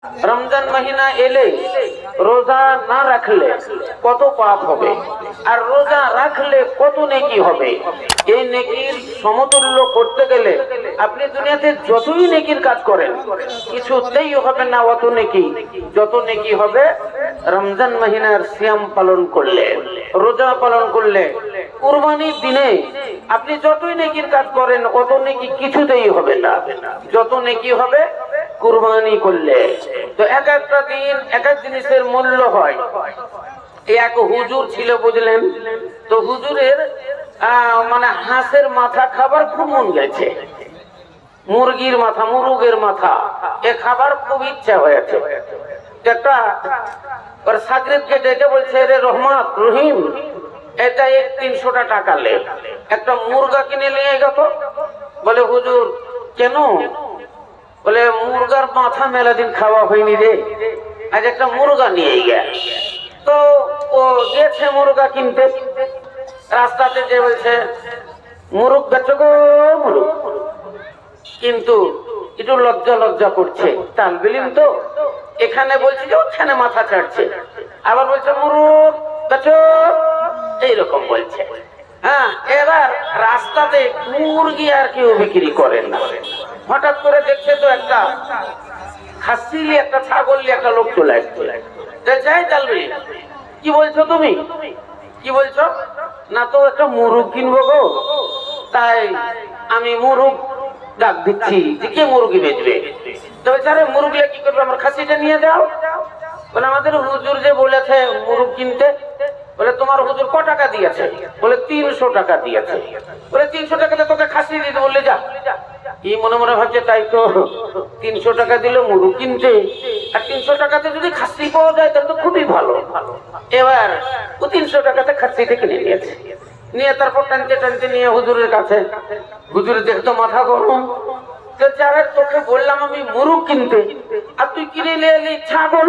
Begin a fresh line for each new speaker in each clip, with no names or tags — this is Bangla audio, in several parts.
রমজান মাহিনা এলে রোজা না রাখলে কত পাপ হবে, আর রোজা রাখলে কত নেকি হবে। এই নেকির সমতুল্য করতে গেলে আপনি দুনিয়াতে যতই নেকির কাজ করেন কিছুতেই হবে না অত নেকি যত নেকি হবে রমজান মাহিনার সিয়াম পালন করলে, রোজা পালন করলে। কুরবানির দিনে আপনি যতই নেকির কাজ করেন অত নেকি কিছুতেই হবে না যত নেকি হবে কুরবানি করলে। তো এক একটা দিন এক এক জিনিসের মূল্য হয়। এক হুজুর ছিল বুঝলেন, তো হুজুরের মানে হাঁসের মাথা খাবার খুব মন গেছে, মুরগির মাথা, মুরগের মাথা এ খাবার খুব ইচ্ছা হয়েছে। একটা সাগরিদকে ডেকে বলছে, রে রহমান রহিম, এটা 300 টাকা লে, একটা মুরগা কিনে নিয়ে গেত। বলে হুজুর কেন? বলে মুরগার মাথা মেলা দিন খাওয়া হয়নি রে, আজ একটা মুরগা নিয়ে গে। তো ও গেছে মুরগা কিনতে, রাস্তাতে যে বলছে মুরগ বেচো গো মুরগ, কিন্তু একটু লজ্জা লজ্জা করছে, তালবিলিম তো এখানে বলছে যে ওখানে মাথা ছাড়ছে, আবার বলছে মুরগ বেচো, এইরকম বলছে। হ্যাঁ, এবার রাস্তাতে মুরগি আর কেউ বিক্রি করেন না। হঠাৎ করে দেখছে তো একটা খাসিলি একটা ছাগলি একটা লোক চলে আসছে, যাই তালবি কি বলছো তুমি, কি বলছো? না তো একটা মুরগ কিনবো গো, তাই আমি মুরগ ডাক দিচ্ছি যে কে মুরগি বেচবে। তো বলছে আরে মুরগিলে কি করবে, আমার খাসিটা নিয়ে যাও। বলে আমাদের হুজুর যে বলেছে মুরগ কিনতে। বলে তোমার হুজুর ক টাকা দিয়েছে? বলে 300 টাকা দিয়েছে। বলে 300 টাকাতে তোকে খাসি দিতে বললে যা। কি মনে মনে ভাবছে তাই তো, 300 টাকা দিল মুরগ কিনতে, আর 300 টাকাতে যদি খাসি পাওয়া যায় তাহলে তো খুবই ভালো। এবার ও 300 টাকাতে খাসিটা কিনে নিয়েছে, নিয়ে তারপর টানতে টানতে নিয়ে হুজুরের কাছে। হুজুর দেখতো মাথা গরম, তোকে বললাম আমি মুরগ কিনতে আর তুই কিনে নিয়ে এলি ছাগল।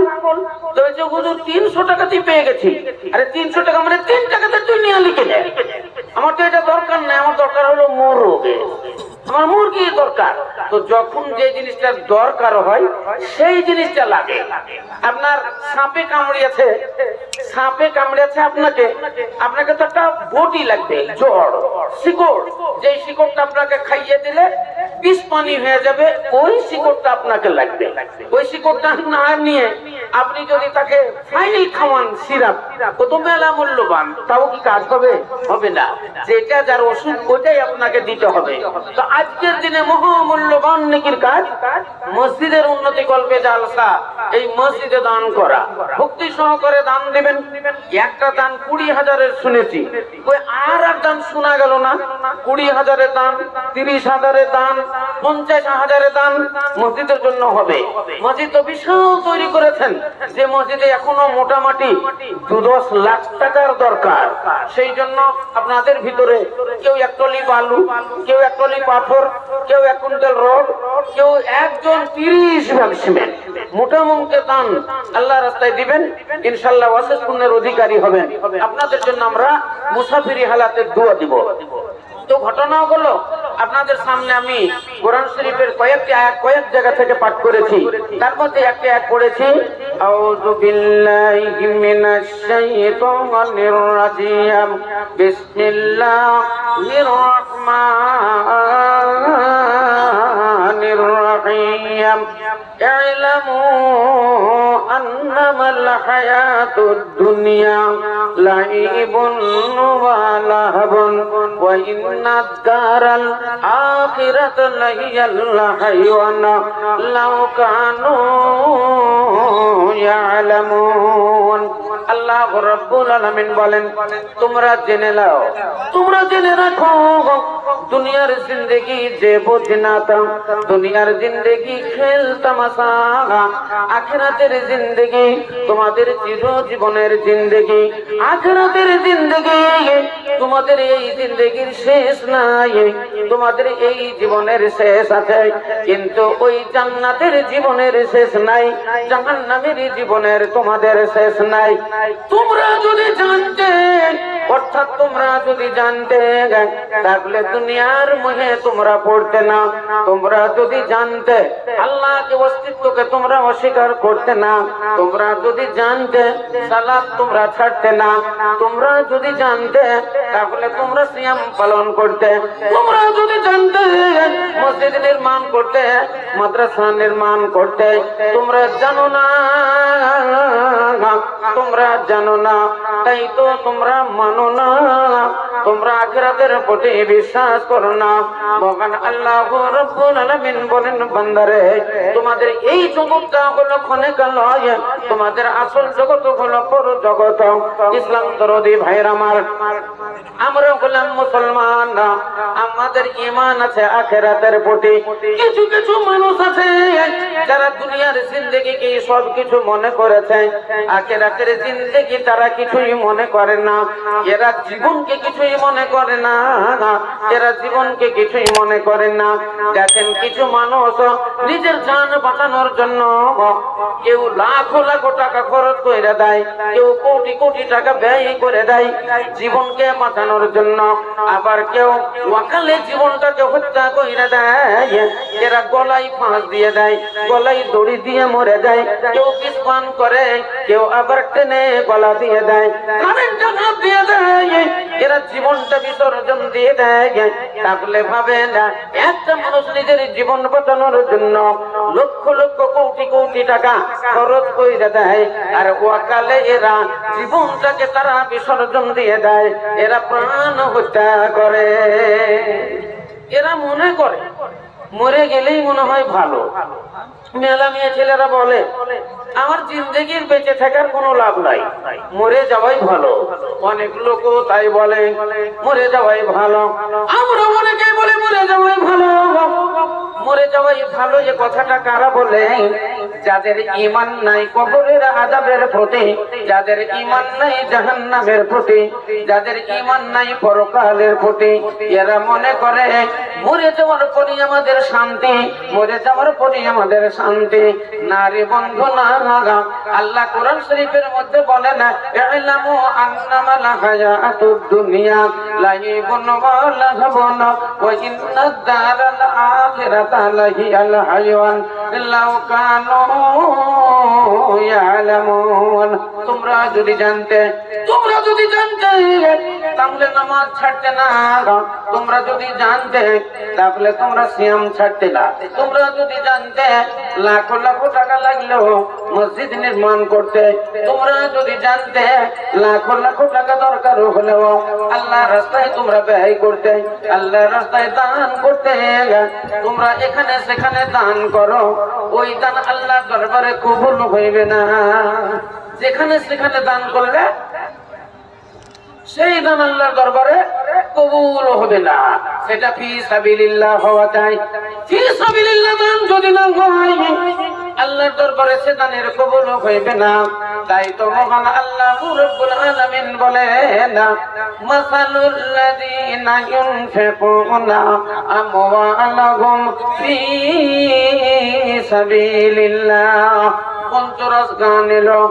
তো হুজুর 300 টাকাতেই পেয়ে গেছি। আরে 300 টাকা মানে 3 টাকাতে তুই নিয়ে এলি কিনে? আমার তো এটা দরকার নাই, আমার দরকার হলো মুরগ, আমার মুরগির দরকার। তো যখন যে জিনিসটার দরকার হয় সেই জিনিসটা লাগে। আপনার সাপে কামড়িয়েছে, সাপে কামড়িয়েছে আপনাকে, আপনাকে তো একটা বটি লাগবে, জড় শিকড়, যে শিকড়টা আপনাকে খাইয়ে দিলে বিষ পানি হয়ে যাবে, ওই শিকড়টা আপনাকে লাগবে। ওই শিকড়টা না নিয়ে আপনি যদি তাকে ফাইনাল খাওয়ান সিরাপ, ও তো মেলা মূল্যবান, তাও কি কাজ হবে? হবে না। যেটা যার ওষুধ ওটাই আপনাকে দিতে হবে। তো আজকের দিনে মহামূল্যবান নেকির কাজ মসজিদের উন্নতি কল্পে জালসা, এই মসজিদে দান করা, ভক্তি সহকারে দান দিবেন। একটা দান 20,000-এর শুনেছি, ওই আর দান শোনা গেল না। 20,000-এর দান, 30,000-এর দান, 50,000-এর দান মসজিদের জন্য হবে। মসজিদ তো বিশাল তৈরি করেছেন, যে মসজিদে এখনো মোটামুটি 2-10 লাখ টাকার দরকার। সেই জন্য আপনাদের ভিতরে কেউ 1 টলি বালু, কেউ 1 টলি পাথর, কেউ 1 কুইন্টাল রড, কেউ একজন 30 ভাগ সিমেন্ট মোটামুটি দান আল্লাহর রাস্তায় দিবেন, ইনশাআল্লাহ অশেষ পুণ্যের অধিকারী হবেন। আপনাদের জন্য আমরা মুসাফিরি হালাতে দোয়া দিব। তো ঘটনা হলো আপনাদের সামনে আমি কোরআন শরীফের কয়েকটি আয়াত কয়েক জায়গা থেকে পাঠ করেছি। তার মধ্যে একটি আয়াত পড়েছি, আউযু বিল্লাহি মিনাশ শাইতানির রাজিম, বিসমিল্লাহির রহমানির রহিম, ই'লামু আন্নামাল হায়াতুদ দুনিয়া লাইবুন ওয়া লাহবুন ওয়া ইন্নাদ দারাল আখিরাতা লাহিয়াল হাইওয়ানা লাউ কানু ইয়ালামুন। আল্লাহ রাব্বুল আলামিন বলেন, তোমরা জেনে নাও, তোমরা জেনে রাখো, দুনিয়ার জিন্দেগি যে বোঝনাতাম, দুনিয়ার জিন্দেগি খেল তামাশা, আখিরাতের জিন্দেগি তোমাদের চিরজীবনের জিন্দেগি, আখিরাতের জিন্দেগি তোমাদের এই জিন্দেগির শেষ নাই, তোমাদের এই জীবনের শেষ আছে, কিন্তু ওই জান্নাতের জীবনের শেষ নাই, জাহান্নামের জীবনের তোমাদের শেষ নাই। তোমরা যদি জানতে, অর্থাৎ তোমরা যদি জানতে তাহলে দুনিয়ার মোহে তোমরা পড়তে না। তোমরা যদি জানতে আল্লাহকে অস্তিত্বকে তোমরা অস্বীকার করতে না। তোমরা যদি জানতে সালাত তোমরা ছাড়তে না। তোমরা যদি জানতে তাহলে তোমরা সিয়াম পালন করতে। তোমরা যদি জানতে মসজিদ নির্মাণ করতে, মাদ্রাসা নির্মাণ করতে। তোমরা জানো না, তোমরা জানো না, তাই তো তোমরা মানো না। তোমরা আখিরাতের প্রতি বিশ্বাস করো না। মহান আল্লাহ রাব্বুল আলামিন বলেন, বান্দারে তোমাদের এই জগৎটা হলো ক্ষণিক লয়, তোমাদের আসল জগৎ হলো পর জগৎ। ইসলাম দরদি ভাইয়ের আমার, আমরা হলাম মুসলমান, আমাদের ঈমান আছে আখিরাতের প্রতি। কিছু কিছু মানুষ আছে যারা দুনিয়ার জিন্দেগিকে সব কিছু মনে করেছে, আখিরাতের জিন্দেগি তারা কিছুই মনে করে না। এরা জীবনকে কিছুই মনে করে না, এরা জীবনকে কিছুই মনে করে না। দেখেন কিছু মানুষ নিজের জান বাঁচানোর জন্য কেউ লাখ লাখ টাকা খরচ করে দেয়, কেউ কোটি কোটি টাকা ব্যয় করে দেয় জীবনকে বাঁচানোর জন্য। আবার কেউ ওয়াকালে জীবনটাকে হত্যা করে দেয়। এরা গলায় ফাঁস দিয়ে দেয়, গলায় দড়ি দিয়ে মরে যায়। কেউ বিষ পান করে, কেউ আবার টেনে গলা দিয়ে দেয়, কারেন্ট দিয়ে দেয়। এরা জীবনটা বিসর্জন দিয়ে দেয়। তাহলে ভাবে না, একটা মানুষ নিজের জীবন বাঁচানোর জন্য লক্ষ লক্ষ কোটি কোটি টাকা খরচ করে দেয়, আর ওয়াকালে এরা জীবনটাকে তারা বিসর্জন দিয়ে দেয়। এরা প্রাণ হত্যা করে। এরা মনে করে মরে গেলেই মনে হয় ভালো। মেলা মেয়ে ছেলেরা বলে আমার জিন্দেগির বেঁচে থাকার কোনো লাভ নাই, মরে যাওয়াই ভালো। অনেক লোক তাই বলে মরে যাওয়াই ভালো। আমরা অনেকে বলে মরে যাওয়াই ভালো। মরে যাওয়াই ভালো যে কথাটা কারা বলে? যাদের ঈমান নাই কবরের আযাবের প্রতি, যাদের ঈমান নাই জাহান্নামের প্রতি, যাদের ঈমান নাই পরকালের প্রতি, এরা মনে করে মরে যাওয়ার পরই আমাদের শান্তি, মরে যাওয়ার পরই আমাদের শান্তি। না রে বন্ধু না। আল্লাহ কোরআন শরীফের মধ্যে বলে না, ইলামু আন্নামাল হায়াতুদ দুনিয়া লাইবুন ওয়া লাহবুন ওয়া ইন্নাদ দারাল আখিরাতা লাহিয়াল হায়াওয়ান লাউ কানু ইয়ালামুন। তোমরা যদি জানতে, তোমরা যদি জানতে তাহলে নামাজ ছাড়তে না। তোমরা যদি জানতে তাহলে তোমরা সিয়াম ছাড়তে না। তোমরা যদি জানতে লাখ লাখ টাকা লাগলেও মসজিদ নির্মাণ করতে। তোমরা যদি জানতে লাখ লাখ টাকা দরকার হলেও আল্লাহর রাস্তায় তোমরা ব্যয় করতে, আল্লাহর রাস্তায় দান করতে। তোমরা এখানে সেখানে দান করো, ওই দান আল্লাহর দরবারে কবুল হইবে না। যেখানে সেখানে দান করলে সেই দান আল্লাহর দরবারে কবুল হবে না। সেটা ফি সাবিলিল্লাহ হওয়া চাই। ফি সাবিলিল্লাহ দান যদি না হয় আল্লাহর দরবারে সে দানের কবুল হইবে না। তাই তো মহান আল্লাহ রাব্বুল আলামিন বলেন, মাসালুল লাযিনা ইউনফিকুনা আমওয়ালাহুম ফি সাবিলিল্লাহ। পঞ্চরস গান এলো,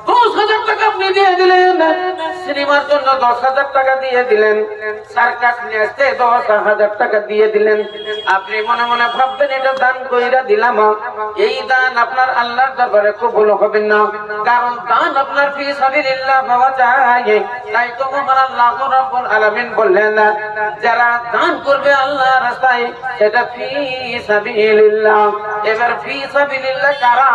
10,000 টাকা আপনি দিয়ে দিলেন, সিনেমার জন্য 10,000 টাকা দিয়ে দিলেন, সার্কাস নিয়ে আসতে 10,000 টাকা দিয়ে দিলেন। আপনি মনে মনে ভাববেন এটা দান কইরা দিলাম। এই দান আপনার আল্লাহর দরবারে কবুল হবে না, কারণ দান আপনার ফি সাবিলিল্লাহ হওয়া চাই। তাই তো মহান আল্লাহ রাব্বুল আলামিন বললেন, যারা দান করবে আল্লাহর রাস্তায় সেটা ফি সাবিলিল্লাহ। এবার ফি সাবিলিল্লাহ কারা?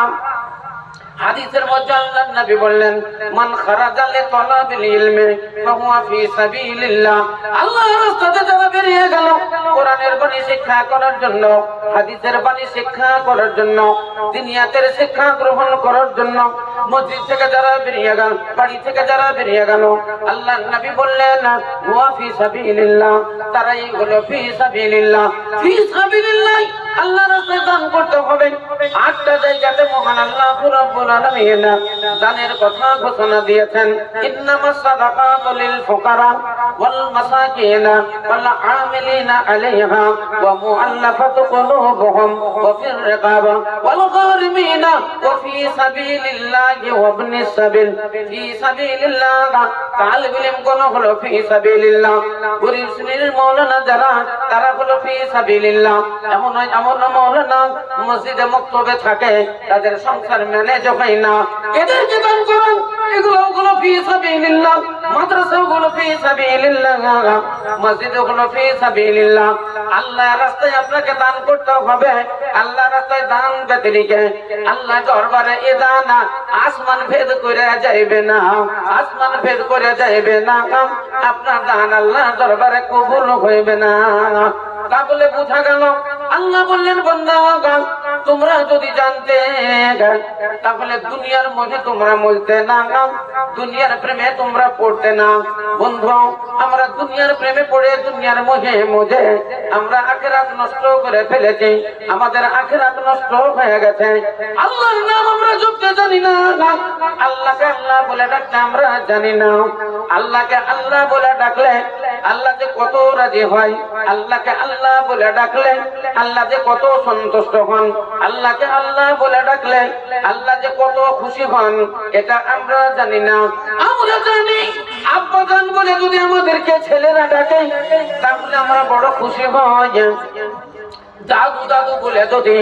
হাদিসের মধ্যে আল্লাহর নবী বললেন, মান খারাজা লিতালাবিল ইলমি ফাহুয়া ফি সাবিলিল্লাহ। আল্লাহর রাস্তাতে যারা বেরিয়ে গেল কোরআনের বাণী শিক্ষা করার জন্য, হাদিসের বাণী শিক্ষা করার জন্য, দুনিয়াতের শিক্ষা গ্রহণ করার জন্য, মসজিদ থেকে যারা বেরিয়ে গেল, বাড়ি থেকে যারা বেরিয়ে গেল, আল্লাহর নবী বললেন হুয়া ফি সাবিলিল্লাহ, তারাই হলো ফি সাবিলিল্লাহ। ফি সাবিলিল্লাহ আল্লাহর রাস্তায় দান করতে হবে। 8টা জায়গাতে মহান আল্লাহ রাব্বুল আলামিন দানের কথা ঘোষণা দিয়েছেন। ইন্নামাস সাদাকাতু লিল ফুকারা ওয়াল মাসাকিন ওয়াল আমিলিনা আলাইহা ওয়া মুআল্লাফাতু কুলুবুহুম ওয়া ফির রিকাব ওয়াল গারিমিনা ওয়া ফি সাবিলিল্লাহি ওয়া ইবনিস সাবিল। ফি সাবিলিল্লাহ তালিব ইলম কোন হলো ফি সাবিলিল্লাহ, গরীব শ্রেণীর মাওলানা যারা তারা হলো ফি সাবিলিল্লাহ। এমন মাওলানা মসজিদে মক্তবে থাকে, তাদের সংসার ম্যানেজ হয় না, এদেরকে দান করুন। এগুলো ফি সাবিলিল্লাহ, মাদ্রাসাগুলো ফি সাবিলিল্লাহ, মসজিদগুলো ফি সাবিলিল্লাহ। আল্লাহর রাস্তায় আপনাকে দান করতে হবে। আল্লাহর রাস্তায় দান ব্যতিরিকে আল্লাহ দরবারে এ দান আসমান ভেদ করে যাইবে না, আসমান ভেদ করে যাইবে না। আপনার দান আল্লাহ দরবারে কবুল হইবে না। তাহলে বোঝা গেল আল্লাহ বললেন বান্দা তোমরা যদি জানতে তাহলে দুনিয়ার মধ্যে তোমরা মজতে না, দুনিয়ার প্রেমে তোমরা পড়তে না। বন্ধু, আমরা দুনিয়ার প্রেমে পড়ে দুনিয়ার মজে আমরা আখিরাত নষ্ট করে ফেলেছি। আমাদের আখিরাত নষ্ট হয়ে গেছে। আল্লাহর নাম আমরা জপতে জানি না, আল্লাহকে আল্লাহ বলে ডাকতে আমরা জানি না। আল্লাহকে আল্লাহ বলে ডাকলে আল্লাহ যে কত রাজি হয়, আল্লাহকে আল্লাহ বলে ডাকলে আল্লাহ যে কত সন্তুষ্ট হন, আল্লাহকে আল্লাহ বলে ডাকলে আল্লাহ যে কত খুশি হন, এটা আমরা জানি না। আমরা জানি আব্বা জান বলে যদি আমাদেরকে ছেলেরা ডাকে তাহলে আমরা বড় খুশি হই। দাদু দাদু বলে যদি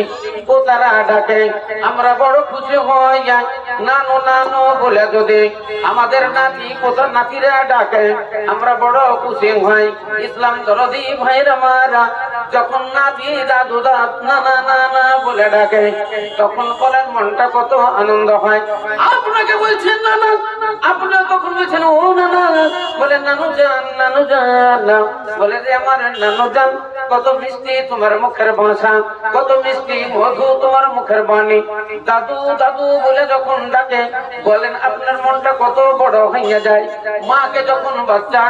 তারা ডাকে আমরা বড় খুশি হই। নানু নানু বলে যদি আমাদের নাতি কোথার নাতিরা ডাকে আমরা বড় খুশি হই। ইসলাম দরদি ভাইয়ের আমারা যখন নাতি দাদু দাদ নানা নানা বলে ডাকে তখন বলেন মনটা কত আনন্দ হয়। আপনাকে বলছেন নানা, আপনারা তখন বলছেন ও নানা, বলে নানু জান, বলে যে আমার নানু জান কত মিষ্টি তোমার মুখের ভাষা, কত মিষ্টি মধু তোমার মুখের বাণী। দাদু দাদু বলে যখন ডাকে বলেন আপনার মনটা কত বড় হইয়া যায়। মাকে যখন বাচ্চা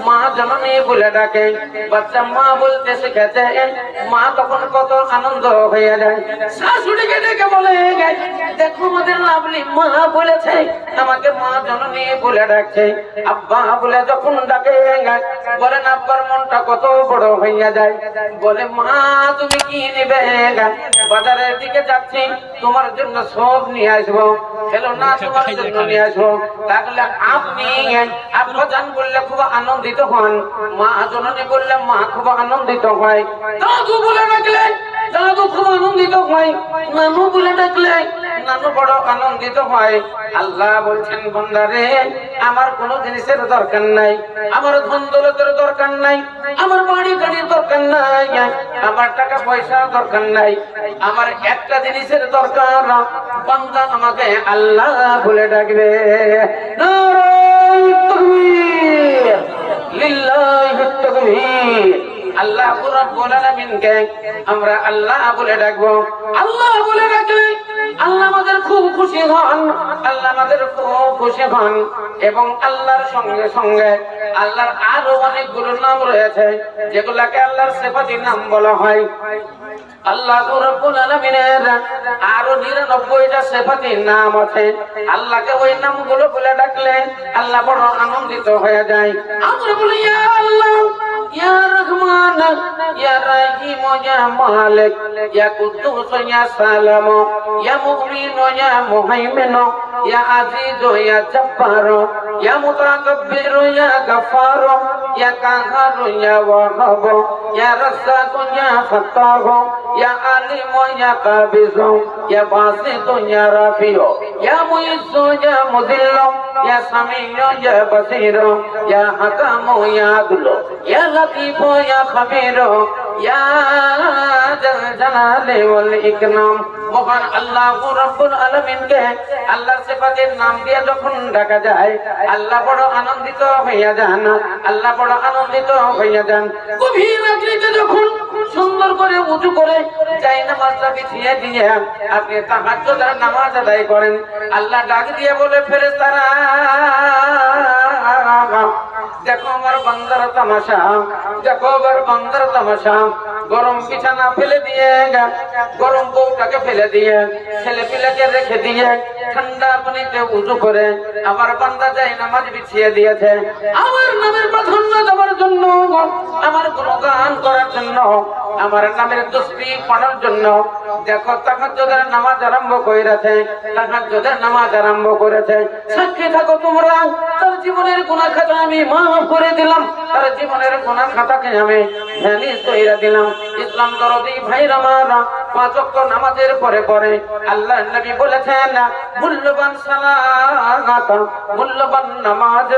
মা জননী বলে ডাকে, বাচ্চা মা বলতে শিখেছে, মা তখন কত আনন্দ হইয়া যায়। শাশুড়িকে ডেকে বলে দেখো আমাদের লাভলি মা বলেছে আমাকে মা জননী বলে ডাকছে। আব্বা বলে যখন ডাকে বলেন আব্বার মনটা কত বড় হইয়া যায়। বলে মা তুমি কি নিবে? বাজারের দিকে যাচ্ছি তোমার জন্য সব নিয়ে আসবো। খেলো না তোমার জন্য নিয়ে আসবো। তাহলে আপনি আব্বা জান বললে খুব আনন্দিত হন, মা জননী বললে মা খুব আনন্দিত হয়। দাদু বলে ডাকলে দাদু খুব আনন্দিত হয়, নানু বলে ডাকলে নানু বড় আনন্দিত হয়। আল্লাহ বলছেন বান্দারে আমার কোনো জিনিসের দরকার নাই, আমার ধন দৌলতের দরকার নাই, আমার বাড়ি গাড়ির দরকার নাই, আমার টাকা পয়সার দরকার নাই, আমার একটা জিনিসের দরকার, বান্দা আমাকে আল্লাহ বলে ডাকবে। নারায়ে তাকবীর, লিল্লাহিত তাকবীর। আল্লাহ রাব্বুল আলামিনকে আমরা আল্লাহ বলে ডাকবো। আল্লাহ বলে ডাকলে আল্লাহ আমাদের খুব খুশি হন, আল্লাহ আমাদের খুব খুশি হন। এবং আল্লাহর সঙ্গে সঙ্গে আল্লাহর আরো অনেকগুলো নাম রয়েছে যেগুলাকে আল্লাহর সিফাতি নাম বলা হয়। আল্লাহ রাব্বুল আলামিনের আরো 99টা সিফাতি নাম আছে। আল্লাহকে ওই নামগুলো বলে ডাকলে আল্লাহ বড় আনন্দিত হয়ে যায়। আমরা বলি ইয়া আল্লাহ, ইয়া রহমান, ইয়া রহিম, ইয়া মালিক, ইয়া কুদ্দুস, ইয়া সালাম, ইয়া মুমিন, ইয়া মুহাইমিন, ইয়া আজিজ, ইয়া জব্বার, ইয়া মুতাকাব্বির, ইয়া গফফার, ইয়া কাহার, ইয়া ওয়াহাব, ইয়া রাজ্জাক, ইয়া ফাত্তাহ, ইয়া আলিম, ইয়া কাবিজ, ইয়া বাসিত, ইয়া রাফিউ, ইয়া মুইজ্জ, ইয়া মুযিল্ল, ইয়া সামিউ, ইয়া বাসীর, ইয়া হাকাম, ইয়া আদল, ইয়া লতীফ, ইয়া খবীর, ইয়া জাল জালালি ওয়াল ইকরাম। মহান আল্লাহ রাব্বুল আলামিনকে আল্লাহর সিফাতের নাম দিয়ে যখন ডাকা যায় আল্লাহ বড় আনন্দিত হইয়া যান, আল্লাহ বড় আনন্দিত হইয়া যান। গভীর রাত্রিতে যখন সুন্দর করে উঁচু করে যাই নামাজটা বিছিয়ে দিয়ে আপনি তাহাজ্জুদের নামাজ আদায় করেন, আল্লাহ ডাক দিয়ে বলে ফেরেশতারা দেখো আমার বান্দার তামাশা, দেখো আমার বান্দার তামাশা। গরম বিছানা ফেলে দিয়ে, গরম বউটাকে ফেলে দিয়ে, ছেলে পিলাকে রেখে দিয়ে, ঠান্ডা পানিতে উযু করে আমার বান্দা যায় নামাজ বিছিয়ে দিয়েছে আমার নামের প্রাধান্য দেওয়ার জন্য, আমার গুণগান করার জন্য, আমার নামের তসবিহ পড়ার জন্য। দেখো তাহাজ্জুদের নামাজ আরম্ভ করেছে, তাহাজ্জুদের নামাজ আরম্ভ করেছে। সাক্ষী থাকো তোমরা, তার জীবনের গুনাহ খাতা আমি মাফ করে দিলাম, তার জীবনের গুনাহ খাতাকে আমি ভ্যানিশ করে দিলাম। ইসলাম দরদি ভাইরা আমারা, 5 ওয়াক্ত নামাজের পরে পরে আল্লাহর নবী বলেছেন মূল্যবান সালাত, মূল্যবান নামাজ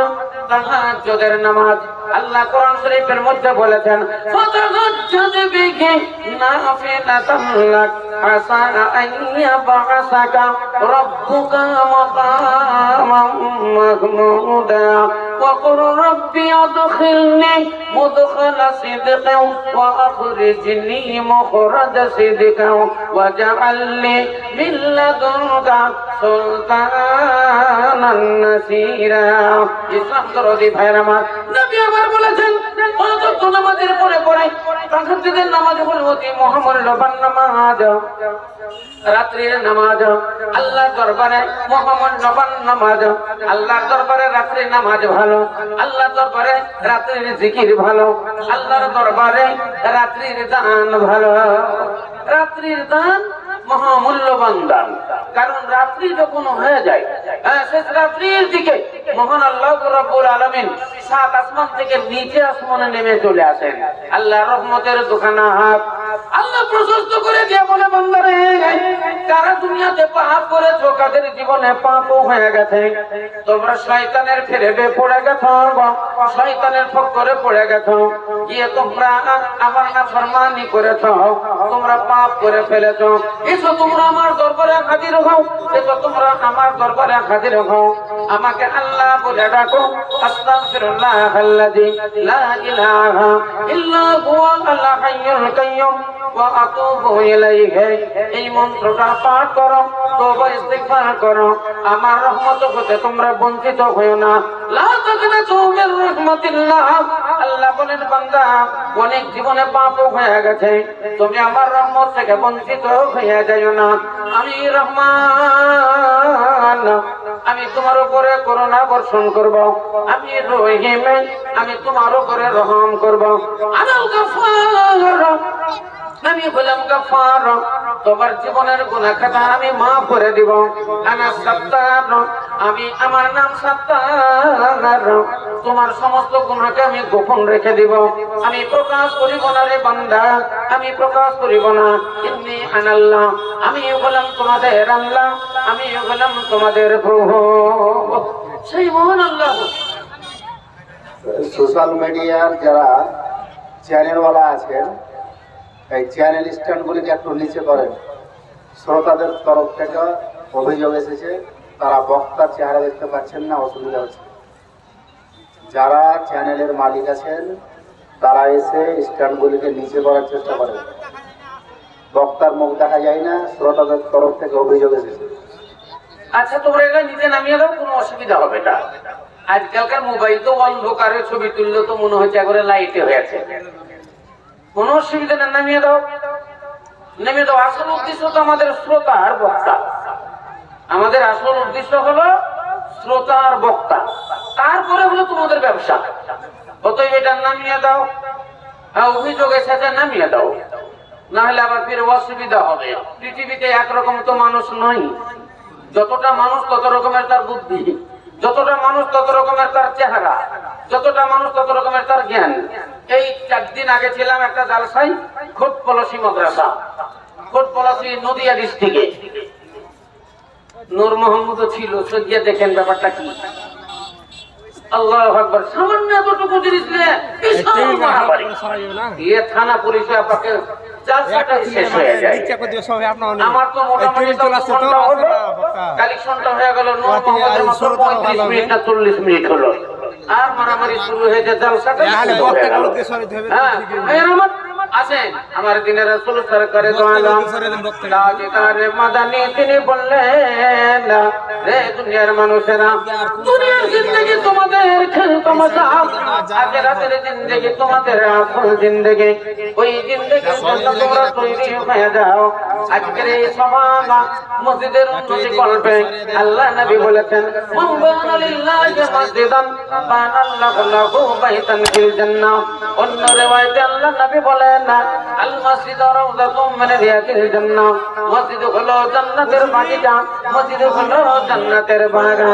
তাহাজ্জুদের নামাজ। আল্লাহ কোরআন শরীফের মধ্যে বলেছেন ফাতাহাজ্জাদ বিহি নাফিলাতান লাক আসা আন ইয়াবআসাকা রাব্বুকা মাকামান মাহমুদা ওয়া কুর রাব্বি আদখিলনি মুদখালা সিদকিন ওয়া আখরিজনি মুখরাজা সিদকিন ওয়া জাআলনি মিন লাদুনকা সুলতানান নাসীরা। ইসলাম দরদি ভাইরা আমার, নবী আমার বলেছেন অন্তত নামাজের পরে পরে তাহাজ্জুদের নামাজ হলো অতি মহামূল্যবান নামাজ, রাত্রির নামাজ আল্লাহর দরবারে মহামূল্যবান নামাজ। আল্লাহর দরবারে রাত্রির নামাজ ভালো, আল্লাহর দরবারে রাত্রির জিকির ভালো, আল্লাহর দরবারে রাত্রির দান ভালো। রাত্রির দান মহামূল্যবান দান, কারণ রাত্রি যখন হয়ে যায় শেষ রাত্রির দিকে মহান আল্লাহ রাব্বুল আলামিন 7 আসমান থেকে নিচে আসমানে নেমে চলে আসেন। আল্লাহ রহমতের দোকানা হাত আল্লাহ প্রশস্ত করে দিয়ে বলে বান্দারে, কারা দুনিয়াতে পাপ করেছো, কাদের জীবনে পাপ হয়ে গেছে, তোমরা শয়তানের ফেরেবে পড়ে গেছো, শয়তানের ফক্করে পড়ে গেছো, গিয়ে তোমরা আমার নাফরমানি করেছো, তোমরা পাপ করে ফেলেছো। এসো তোমরা আমার দরবারে হাজির হও, এসো তোমরা আমার দরবারে হাজির হও, আমাকে আল্লাহ বলে ডাকো। আস্তাগফিরুল্লাহ আল্লাযী লা ইলাহা ইল্লা হুয়াল হাইয়ুল কাইয়্যুম ওয়া আতুবু ইলাইহি। এই মন্ত্রটা পাঠ করো, তওবা ইস্তিগফার করো, আমার রহমত হতে তোমরা বঞ্চিত হয়ো না। লা তাকনাতু মির রাহমাতিল্লাহ। আল্লাহ বলেন বান্দা, অনেক জীবনে পাপ হয়ে গেছে, তুমি আমার রহমত থেকে বঞ্চিত হয়ে যাইও না। আমি রহমান, আমি তোমার উপরে করুণা বর্ষণ করব, আমি রহিম, আমি তোমার উপরে রহম করব। আনাল গফফার, আমি হলাম গফফার, তোমার জীবনের গুনাহ খাতা আমি মাফ করে দিব। আনা সাত্তার, আমি আমার নাম সাত্তার, তোমার সমস্ত গুনাহকে আমি গোপন রেখে দিব, আমি প্রকাশ করিব না রে বান্দা, আমি প্রকাশ করিব না। ইন্নী আনাল্লাহ, আমি হলাম তোমাদের আল্লাহ, আমি হলাম তোমাদের প্রভু। সেই মহান আল্লাহ।
সোশ্যাল মিডিয়ার যারা চ্যানেলওয়ালা আছেন, এই চ্যানেল স্ট্যান্ডগুলিকে একটু নিচে করেন। শ্রোতাদের তরফ থেকে অভিযোগ এসেছে, তারা বক্তার চেহারা দেখতে পাচ্ছেন না, অসুবিধা হচ্ছে। যারা চ্যানেলের মালিক আছেন তারা এসে স্ট্যান্ডগুলিকে নিচে করার চেষ্টা করেন, বক্তার মুখ দেখা যায় না, শ্রোতাদের তরফ থেকে অভিযোগ এসেছে।
আচ্ছা তোমরা এটা নিচে নামিয়ে দাও, কোনো অসুবিধা হবে না। আজকালকার মোবাইল তো অন্ধকারে ছবি তুললে তো মনে হচ্ছে একবারে লাইটে হয়েছে, কোনো অসুবিধা না, নামিয়ে দাও, নেমে দাও। আসল উদ্দেশ্য তো আমাদের শ্রোতা আর বক্তা, আমাদের আসল উদ্দেশ্য হলো শ্রোতা আর বক্তা, তারপরে হলো তোমাদের ব্যবসা। অতএব এটা নামিয়ে দাও। অভিযোগ এসেছে, নামিয়ে দাও, না হলে আবার ফিরে অসুবিধা হবে। পৃথিবীতে একরকম তো মানুষ নয়, যতটা মানুষ তত রকমের তার বুদ্ধি, যতটা মানুষ তত রকমের তার চেহারা, যতটা মানুষ তত রকমের তার জ্ঞান। এই 4 দিন আগে ছিলাম একটা জালসায়, খোদ পলাশী মাদ্রাসা, খোদ পলাশী নদিয়া ডিস্ট্রিক্টে। নূর মোহাম্মদও ছিল, সজ্জা দেখেন ব্যাপারটা কি। আল্লাহু আকবার, সামান্য এতটুকু জিনিস নিয়ে বিশাল মারামারি। এই থানা পুলিশে আপনাকে শেষ হয়ে যায়। আমার তো মোটামুটি কালেকশনটা হয়ে গেল, নূর মোহাম্মদের মাত্র 35 মিনিট না 40 মিনিট হলো, আর মারামারি শুরু হয়েছে। জালসাটা আসেন আমার দিনের রাসূল সরকারে দো আলম তাজদারে মাদানী তিনি বললেন, রে দুনিয়ার মানুষেরা, দুনিয়ার জিন্দেগি তোমাদের খেল তামাশা, আখিরাতের জিন্দেগি তোমাদের আসল জিন্দেগি। ওই জিন্দেগির জন্য তোমরা তৈরি হয়ে যাও। আজকের এই সমাজ মসজিদের উন্নতি করবে। আল্লাহ নবী বলেছেন, মান বানা লিল্লাহি মসজিদান বানাল্লাহু লাহু বাইতান ফিল জান্নাহ। অন্য রিওয়ায়াতে আল্লাহ নবী বলেন, আল মসজিদু রাউযাতুম মিন রিয়াদিল জান্নাহ। মসজিদ হলো জান্নাতের বাগিচা, মসজিদ হলো জান্নাতের বাগান।